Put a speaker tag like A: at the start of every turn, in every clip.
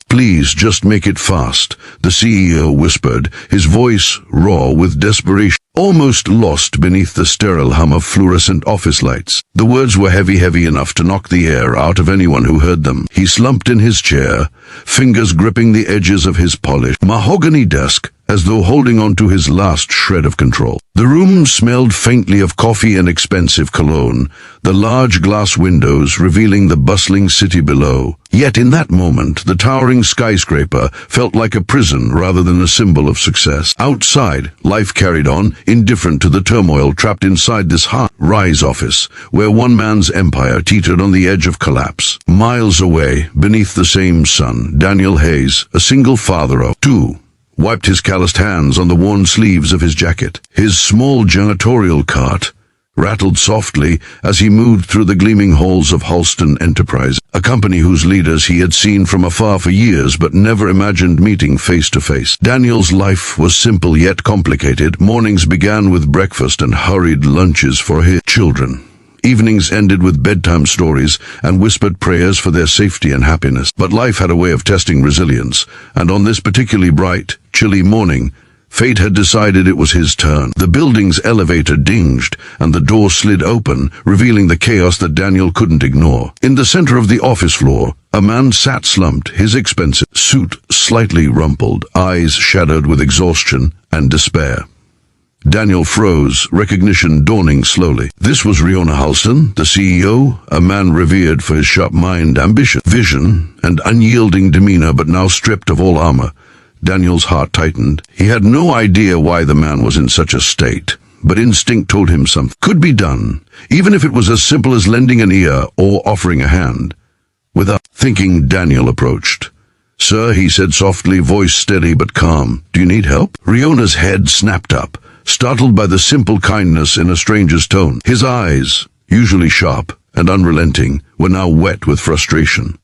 A: "Please, just make it fast," the CEO whispered, his voice raw with desperation, almost lost beneath the sterile hum of fluorescent office lights. The words were heavy enough to knock the air out of anyone who heard them. He slumped in his chair, fingers gripping the edges of his polished mahogany desk, as though holding on to his last shred of control. The room smelled faintly of coffee and expensive cologne, the large glass windows revealing the bustling city below. Yet in that moment, the towering skyscraper felt like a prison rather than a symbol of success. Outside, life carried on, indifferent to the turmoil trapped inside this high-rise office, where one man's empire teetered on the edge of collapse. Miles away, beneath the same sun, Daniel Hayes, a single father of two, wiped his calloused hands on the worn sleeves of his jacket. His small janitorial cart rattled softly as he moved through the gleaming halls of Halston Enterprise, a company whose leaders he had seen from afar for years but never imagined meeting face to face. Daniel's life was simple yet complicated. Mornings began with breakfast and hurried lunches for his children. Evenings ended with bedtime stories and whispered prayers for their safety and happiness. But life had a way of testing resilience, and on this particularly bright, chilly morning, fate had decided it was his turn. The building's elevator dinged, and the door slid open, revealing the chaos that Daniel couldn't ignore. In the center of the office floor, a man sat slumped, his expensive suit slightly rumpled, eyes shadowed with exhaustion and despair. Daniel froze, recognition dawning slowly. This was Riona Halston, the CEO, a man revered for his sharp mind, ambition, vision, and unyielding demeanor, but now stripped of all armor. Daniel's heart tightened. He had no idea why the man was in such a state, but instinct told him something could be done, even if it was as simple as lending an ear or offering a hand. Without thinking, Daniel approached. "Sir," he said softly, voice steady but calm, "do you need help?" Riona's head snapped up, startled by the simple kindness in a stranger's tone. His eyes, usually sharp and unrelenting, were now wet with frustration.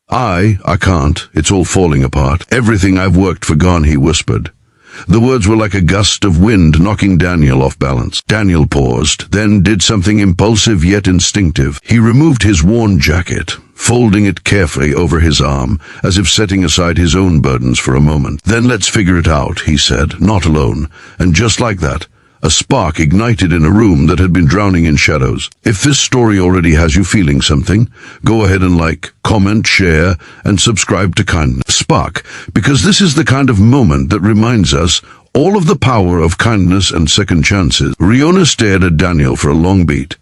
A: I can't. It's all falling apart. Everything I've worked for gone," he whispered. The words were like a gust of wind knocking Daniel off balance. Daniel paused, then did something impulsive yet instinctive. He removed his worn jacket, folding it carefully over his arm, as if setting aside his own burdens for a moment. "Then let's figure it out," he said, not alone. And just like that, a spark ignited in a room that had been drowning in shadows. If this story already has you feeling something, go ahead and like, comment, share, and subscribe to Kindness Spark, because this is the kind of moment that reminds us all of the power of kindness and second chances. Riona stared at Daniel for a long beat,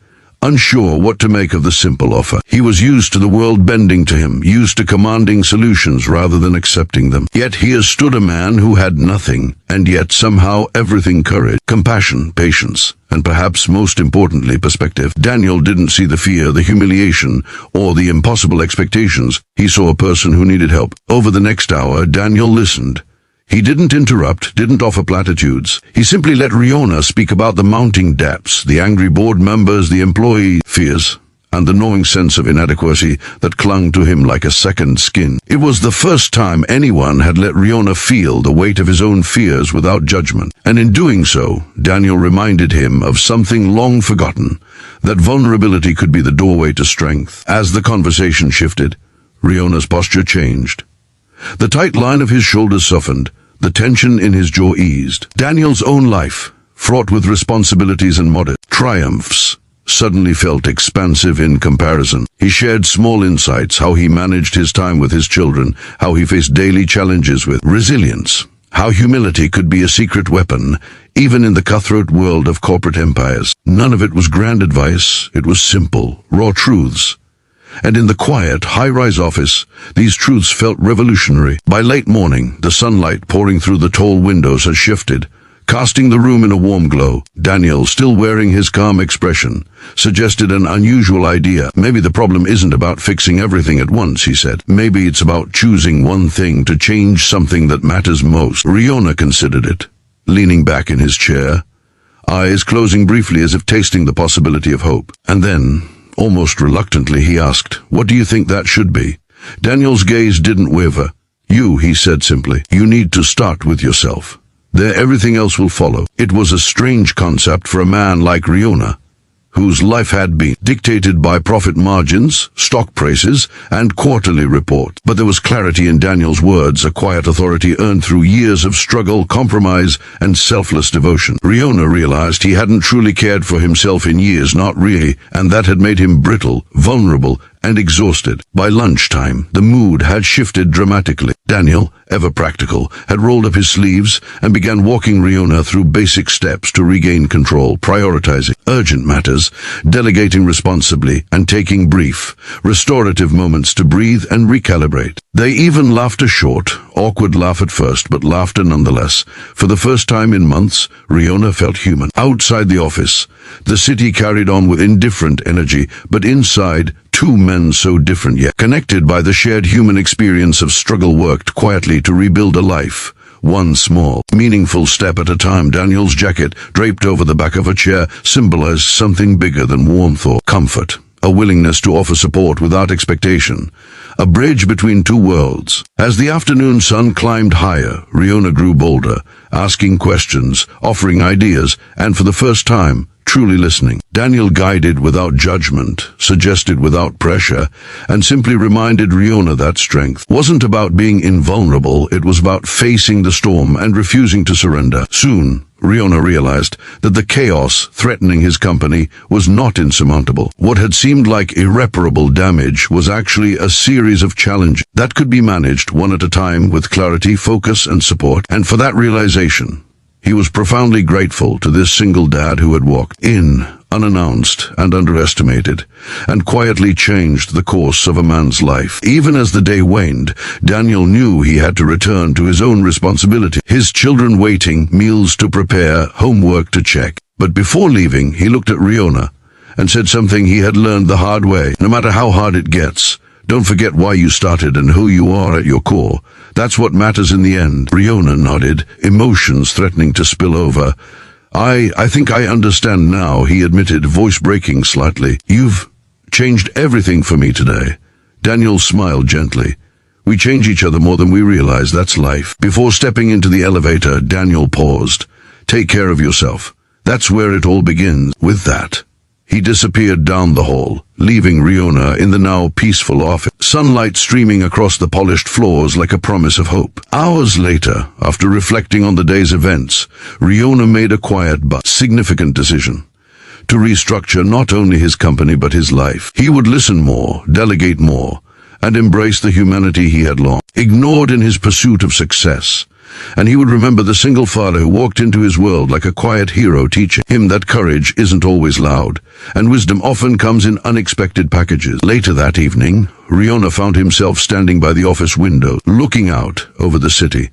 A: unsure what to make of the simple offer. He was used to the world bending to him, used to commanding solutions rather than accepting them. Yet here stood a man who had nothing, and yet somehow everything: courage, compassion, patience, and perhaps most importantly, perspective. Daniel didn't see the fear, the humiliation, or the impossible expectations. He saw a person who needed help. Over the next hour, Daniel listened. He didn't interrupt, didn't offer platitudes. He simply let Riona speak about the mounting debts, the angry board members, the employee fears, and the gnawing sense of inadequacy that clung to him like a second skin. It was the first time anyone had let Riona feel the weight of his own fears without judgment. And in doing so, Daniel reminded him of something long forgotten, that vulnerability could be the doorway to strength. As the conversation shifted, Riona's posture changed. The tight line of his shoulders softened, the tension in his jaw eased. Daniel's own life, fraught with responsibilities and modest triumphs, suddenly felt expansive in comparison. He shared small insights, how he managed his time with his children, how he faced daily challenges with resilience, how humility could be a secret weapon, even in the cutthroat world of corporate empires. None of it was grand advice, it was simple, raw truths. And in the quiet, high-rise office, these truths felt revolutionary. By late morning, the sunlight pouring through the tall windows had shifted, casting the room in a warm glow. Daniel, still wearing his calm expression, suggested an unusual idea. "Maybe the problem isn't about fixing everything at once," he said. "Maybe it's about choosing one thing to change something that matters most." Riona considered it, leaning back in his chair, eyes closing briefly as if tasting the possibility of hope. And then, almost reluctantly, he asked, "What do you think that should be?" Daniel's gaze didn't waver. "You," he said simply. "You need to start with yourself. There, everything else will follow." It was a strange concept for a man like Riona, whose life had been dictated by profit margins, stock prices, and quarterly reports. But there was clarity in Daniel's words, a quiet authority earned through years of struggle, compromise, and selfless devotion. Riona realized he hadn't truly cared for himself in years, not really, and that had made him brittle, vulnerable, and exhausted. By lunchtime, the mood had shifted dramatically. Daniel, ever practical, had rolled up his sleeves and began walking Riona through basic steps to regain control, prioritizing urgent matters, delegating responsibly, and taking brief, restorative moments to breathe and recalibrate. They even laughed, a short, awkward laugh at first, but laughter nonetheless. For the first time in months, Riona felt human. Outside the office, the city carried on with indifferent energy, but inside, two men so different yet connected by the shared human experience of struggle worked quietly to rebuild a life, one small, meaningful step at a time. Daniel's jacket, draped over the back of a chair, symbolized something bigger than warmth or comfort, a willingness to offer support without expectation, a bridge between two worlds. As the afternoon sun climbed higher, Riona grew bolder, asking questions, offering ideas, and for the first time, truly listening. Daniel guided without judgment, suggested without pressure, and simply reminded Riona that strength wasn't about being invulnerable, it was about facing the storm and refusing to surrender. Soon, Riona realized that the chaos threatening his company was not insurmountable. What had seemed like irreparable damage was actually a series of challenges that could be managed one at a time with clarity, focus, and support. And for that realization, he was profoundly grateful to this single dad who had walked in, unannounced and underestimated, and quietly changed the course of a man's life. Even as the day waned, Daniel knew he had to return to his own responsibility. His children waiting, meals to prepare, homework to check. But before leaving, he looked at Riona and said something he had learned the hard way. No matter how hard it gets, don't forget why you started and who you are at your core. That's what matters in the end. Riona nodded, emotions threatening to spill over. I think I understand now, he admitted, voice breaking slightly. You've changed everything for me today. Daniel smiled gently. We change each other more than we realize, that's life. Before stepping into the elevator, Daniel paused. Take care of yourself. That's where it all begins. With that, he disappeared down the hall, leaving Riona in the now peaceful office, sunlight streaming across the polished floors like a promise of hope. Hours later, after reflecting on the day's events, Riona made a quiet but significant decision to restructure not only his company but his life. He would listen more, delegate more, and embrace the humanity he had long ignored in his pursuit of success. And he would remember the single father who walked into his world like a quiet hero, teaching him that courage isn't always loud, and wisdom often comes in unexpected packages. Later that evening, Riona found himself standing by the office window, looking out over the city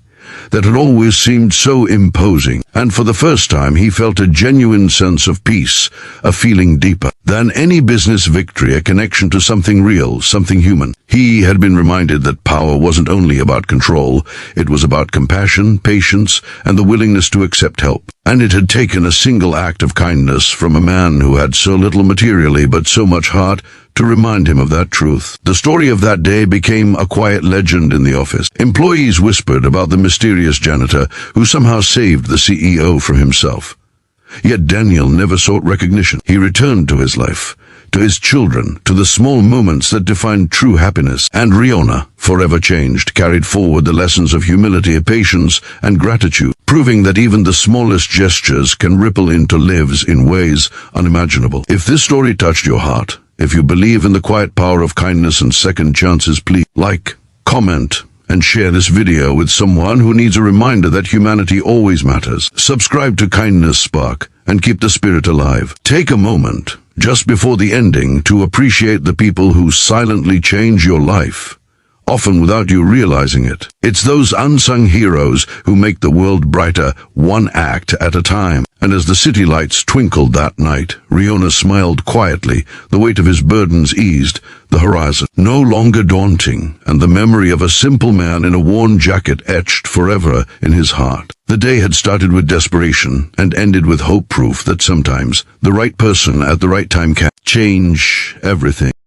A: that had always seemed so imposing, and for the first time he felt a genuine sense of peace, a feeling deeper than any business victory, a connection to something real, something human. He had been reminded that power wasn't only about control, it was about compassion, patience, and the willingness to accept help. And it had taken a single act of kindness from a man who had so little materially but so much heart to remind him of that truth. The story of that day became a quiet legend in the office. Employees whispered about the mysterious janitor who somehow saved the CEO from himself. Yet Daniel never sought recognition. He returned to his life, to his children, to the small moments that defined true happiness. And Riona, forever changed, carried forward the lessons of humility, patience, and gratitude, proving that even the smallest gestures can ripple into lives in ways unimaginable. If this story touched your heart, if you believe in the quiet power of kindness and second chances, please like, comment, and share this video with someone who needs a reminder that humanity always matters. Subscribe to Kindness Spark and keep the spirit alive. Take a moment, just before the ending, to appreciate the people who silently change your life, often without you realizing it. It's those unsung heroes who make the world brighter, one act at a time. And as the city lights twinkled that night, Riona smiled quietly, the weight of his burdens eased, the horizon no longer daunting, and the memory of a simple man in a worn jacket etched forever in his heart. The day had started with desperation and ended with hope, proof that sometimes the right person at the right time can change everything.